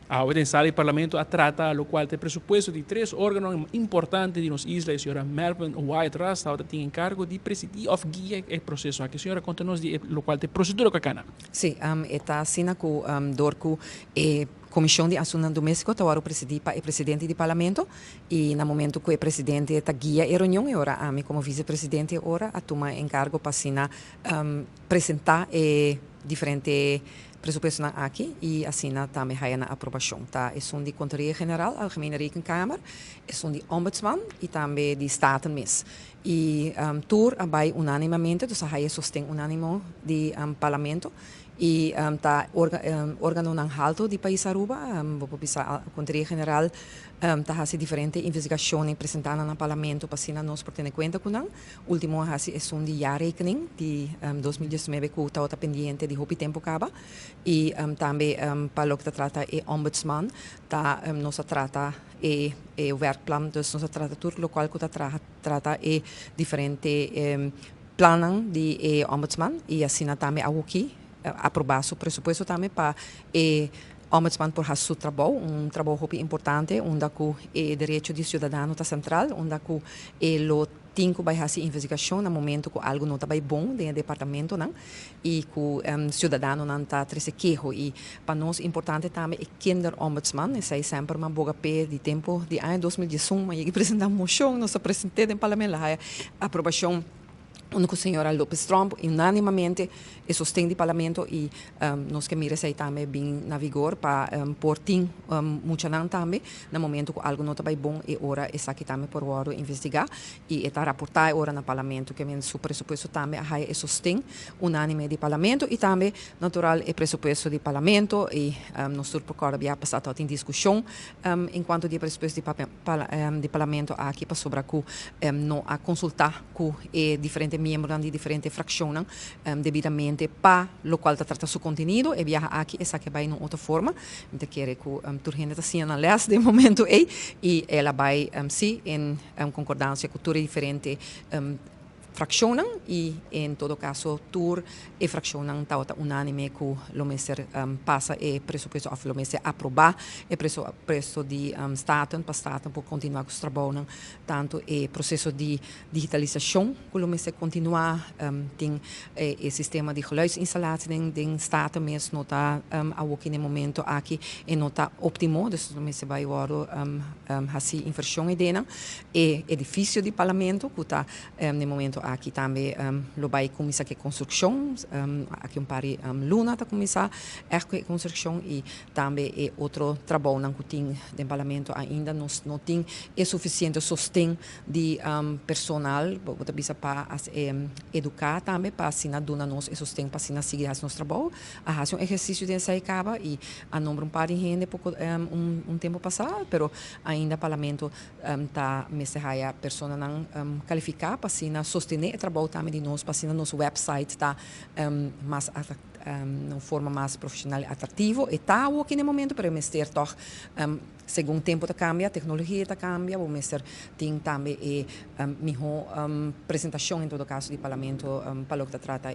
Ahora en sala y parlamento trata lo cual te presupuesto de tres órganos importantes de nos islas, señora Melbourne White Rust, ahora tiene encargo de presidir of guía el proceso. Aquí señora contanos de lo cual te procedura cacana. Sim, está assina com dorco Comissão de Assuntos Domésticos, está o presidente do Parlamento e no momento que o presidente está guia a reunião, e ora como vice-presidente ora a tomar encargo para assina apresentar diferentes pressupostos aqui e assina também há na aprovação. Tá, é de Contaria Geral, Algemene Rekenkamer, é de Ombudsman e também de Statenmis. E tur abai unanimamente, então há sostém unânimo do Parlamento e tá órgão não alto de país Aruba, a Contaria Geral tá há diferentes investigações apresentadas no Parlamento para assim nós por ter conta com não. Último há é de jaarrekening de 2019 que está pendente de hopi tempo acaba e também para o que trata é Ombudsman, tá nós trata o werkplan, dus nós trata tudo o qual que trata é diferente plannen de Ombudsman e assim também aqui aprovar o pressuposto também para Ombudsman por seu trabalho, trabalho muito importante, onde o direito do cidadão está central, onde o tinco vai fazer investigação no momento que algo não está bem bom dentro do departamento, não? E que o cidadão não está queixo. E para nós importante também é kinder ombudsman, e sempre uma boa pé de tempo de ano 2011, mas apresentar uma moção, nós apresentamos no parlamento a aprovação onde a senhora Lopes Trump unanimamente sostém do parlamento e nós que mira também bem na vigor para por tim muito não também no momento que algo não está bem bom e ora essa aqui também por hora investigar e está raportar ora no parlamento que vem o pressuposto também a sostém unânime do parlamento e também natural é pressuposto do parlamento e nós procura já passado em discussão enquanto de pressuposto do parlamento aqui para sobre que não a consultar com diferentes membros de diferentes frações devidamente para o qual trata seu conteúdo e viaja aqui essa que vai em outra forma então quer que turgente está sendo na leste de momento e ela vai sim em concordância com tudo diferente fraccionam e em todo caso tur e fraccionam está unânime que o mestre passa e pressuposto of o mestre aprovar e preço de staten para staten por continuar com os trabalhos tanto e processo de digitalização que o mestre continuar tem o sistema de geluidsinstallatie den staten mesmo não está aqui no momento aqui e não está ótimo dus o mestre vai agora assim inversão e dena e edifício de parlamento que está no momento aqui também lo vai começar a construção aqui pari Luna está começar a construção e também é outro trabalho não tem de parlamento ainda não tem suficiente sostém de personal para educar também para assim dona nós sostém para assim seguir nosso trabalho a fazer exercício de essa acaba e a número par de gente pouco tempo passado pero ainda parlamento tá mesmo a pessoa não qualificar para assim sostener o trabalho também de nós, para assim nosso website está mais de forma mais profissional e atrativo e está aqui no momento para o mestre toch segundo o tempo está cambia, a tecnologia está cambia, o mestre tem também melhor apresentação em todo caso do parlamento para o que trata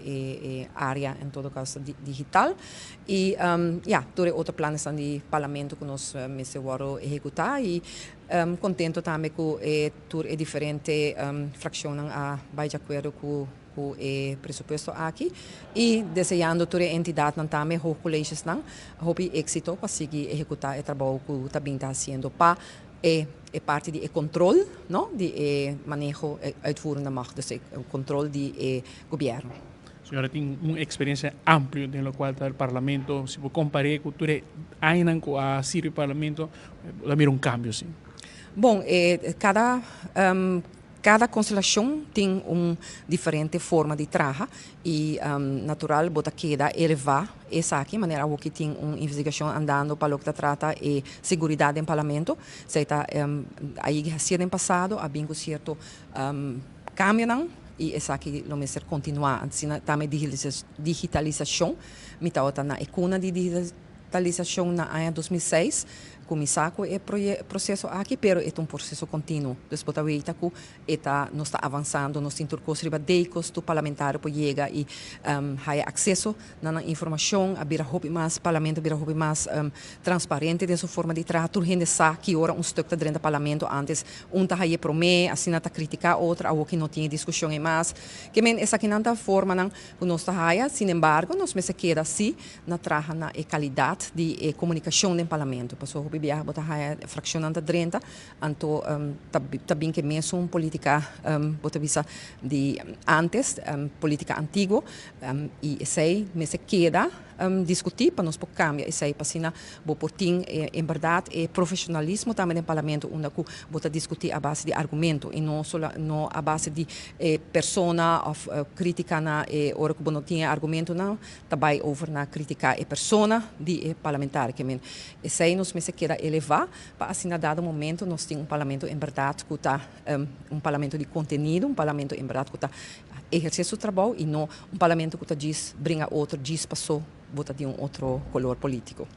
área em todo caso digital e todos outros planos do parlamento que nós mestre vamos executar e contento também com tudo é diferente frações vai de acordo com o pressuposto aqui e desejando toda a entidade também os colégios não houve êxito para seguir executar o trabalho que também está sendo para parte de controle não de manejo uitvoerende macht dus o controle de governo. Senhora tem uma experiência ampla no qual está o parlamento se for comparar com tudo ainda com a Sírio parlamento lá mira cambio sim. Bom cada constelação tem diferente forma de trabalhar e natural bota queda elevar essa aqui maneira que tem uma investigação andando para o que trata e segurança em parlamento se está aí assim no passado há bem certo cambio não e essa aqui não ser continuar assim também digitalização me tá na icona de digitalização na ano 2006 começar com o processo aqui, pero é um processo contínuo. Depois da veita que nós está avançando, nós intercos riba deicos, do parlamentar para chegar e ter acesso na informação, a bira hobby mais parlamento, bira hobby mais transparente dessa forma de tratar, gente sabe que ora stuk dentro do parlamento antes, tá aí promê, assim tá criticar outra, algo que não tinha discussão e mais, que men essa que não tá forma não, nós tá aí, sin embargo, nós me se queda assim, na traja na qualidade de comunicação no parlamento. Passou o bibiar botar aí fraccionando dentro, anto também que mesmo política botar visa de antes, política antigo, e sei me se queda discutir para nós por cambiar e sei para sina bo portin em verdade é profissionalismo também no parlamento onde que bota discutir a base de argumento e não só a base de persona ou crítica na hora que não tinha argumento não também over na criticar a persona de parlamentar que men e sei nós me se queda elevar para assim dado momento nós temos parlamento em verdade que está parlamento de conteúdo parlamento em verdade que está exercer o trabalho e não parlamento que diz brinca outro diz passou bota de outro color político.